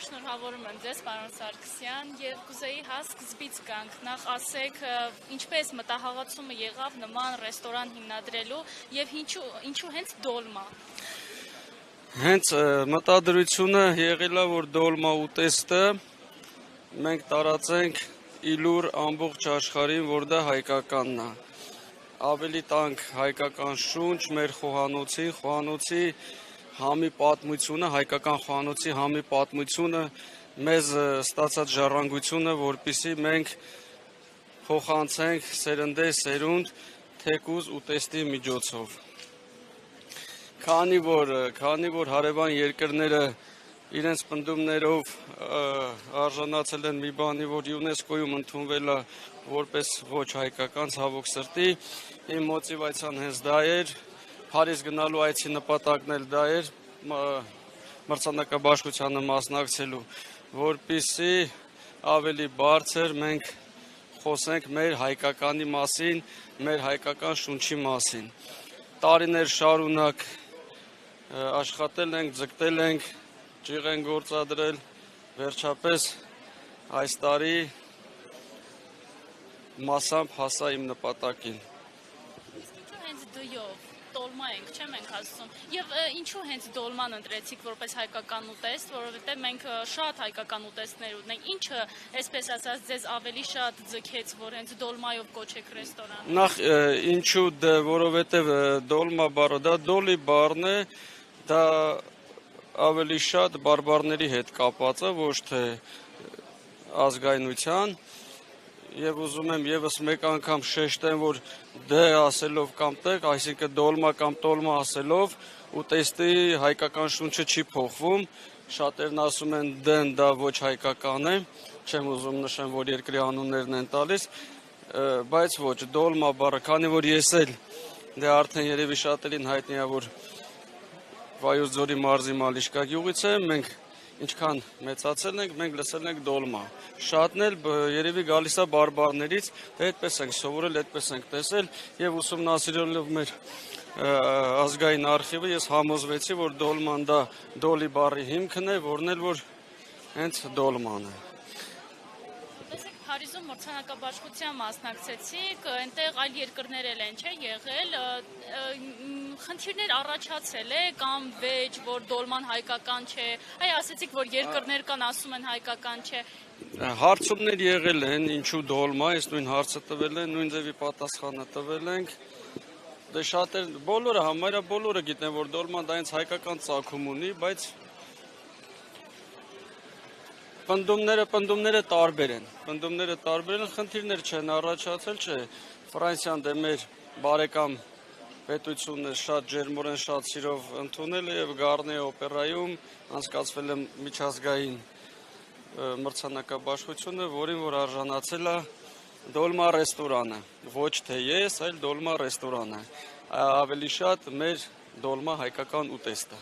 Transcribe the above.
Շնորհավորում եմ ձեզ, պարոն Սարգսյան, եւ կուզեի սկզբից գանք, նախ ասեք, ինչպես մտահղացումը եղավ նման ռեստորան հիմնադրելու եւ ինչու հենց դոլմա։ Հենց մտադրությունը եղել է, որ դոլմա ուտեստը մենք տարածենք իլուր ամբողջ աշխարհին, որ դա հայկականն է։ Ավելի տանք հայկական շունչ, մեր խոհանոցի համի պատմությունը, հայկական խոհանոցի համի պատմությունը, մեզ ստացած ժառանգությունը, որպեսզի մենք փոխանցենք սերնդե սերունդ թեկուզ ուտեստի միջոցով։ Քանի որ հարևան երկրները իրենց պնդումներով արժանացել են մի բանի, որ ՅՈՒՆԵՍԿՕ-ում ընդունվել է որպես ոչ հայկական, ցավոք սրտի, իմ մոտիվացիան հենց դա էր, Փարիզ գնալու այցի նպատակն էլ դա էր, մրցանակաբաշխությանը մասնակցելու, որպեսզի ավելի բարձր մենք խոսենք մեր հայկականի մասին, մեր հայկական շունչի մասին։ Տարիներ շարունակ աշխատել ենք, ձգտել ենք, ջիղ ենք գործադրել, վերջապես այս տարի մասամբ հասա իմ նպատակին։ Ինչու հենց դյով, դոլմա ենք, չեմ ենք ասում, եւ ինչու հենց դոլման ընտրեցիք որպես հայկական ուտեստ, որովհետեւ մենք շատ հայկական ուտեստներ ունենք, ինչը, այսպես ասած, ձեզ ավելի շատ ձգեց, որ հենց դոլմայով կոչեք ռեստորան։ Նախ ինչու, որովհետեւ դոլմա բառը, դա դոլի բառն է, դա ավելի շատ բարբառների հետ կապված է, ոչ թե ազգայնության, եւ ուզում եմ եւս մեկ անգամ շեշտեմ, որ դե ասելով կամ տեղ, այսինքն դոլմա կամ տոլմա ասելով, ուտեստի հայկական շունչը չի փոխվում, շատերն ասում են դեն դա ոչ հայկական է, չեմ ուզում նշեմ, որ երկրի անուններն են տալիս, բայց ոչ, դոլմա բառը, քանի որ ես էլ դե արդեն երևի շատերին հայտնի է, որ Վայոց ձորի մարզի Մալիշկա գյուղից է, մենք ինչքան մեծացել ենք, մենք լսել ենք դոլմա։ Շատն էլ երևի գալիս է բարբառներից, այդպես ենք սովորել, այդպես ենք տեսել եւ ուսումնասիրելով մեր ազգային արխիվը ես համոզվեցի, որ դոլման դա դոլի բառի հիմքն է, որն էլ որ հենց դոլման է։ Փարիզում մրցանակաբաշխության մասնակցեցիք, այնտեղ այլ երկրներ էլ են, չէ, եղել, խնդիրներ առաջացել է կամ վեճ, որ դոլման հայկական չէ, այ ասեցիք, որ երկրներ կան, ասում են հայկական չէ։ Հարցումներ եղել են, ինչու դոլմա, այս նույն հարցը տվել են, նույն ձևի պատասխանը տվել ենք, դե շատեր, բոլորը, համարյա բոլորը գիտեն, որ դոլման դա հենց հայկական ծագում ունի, բայց պնդումները տարբեր են, խնդիրներ չեն առաջացել, չէ, Ֆրանսիան դե մեր բարեկամ պետությունը շատ ջերմորեն, շատ սիրով ընդունել է եւ Գառնի օպերայում անցկացվել է միջազգային մրցանակաբաշխությունը, որին որ արժանացել է դոլմա ռեստորանը, ոչ թե ես, այլ դոլմա ռեստորանը, ավելի շատ մեր դոլմա հայկական ուտեստը։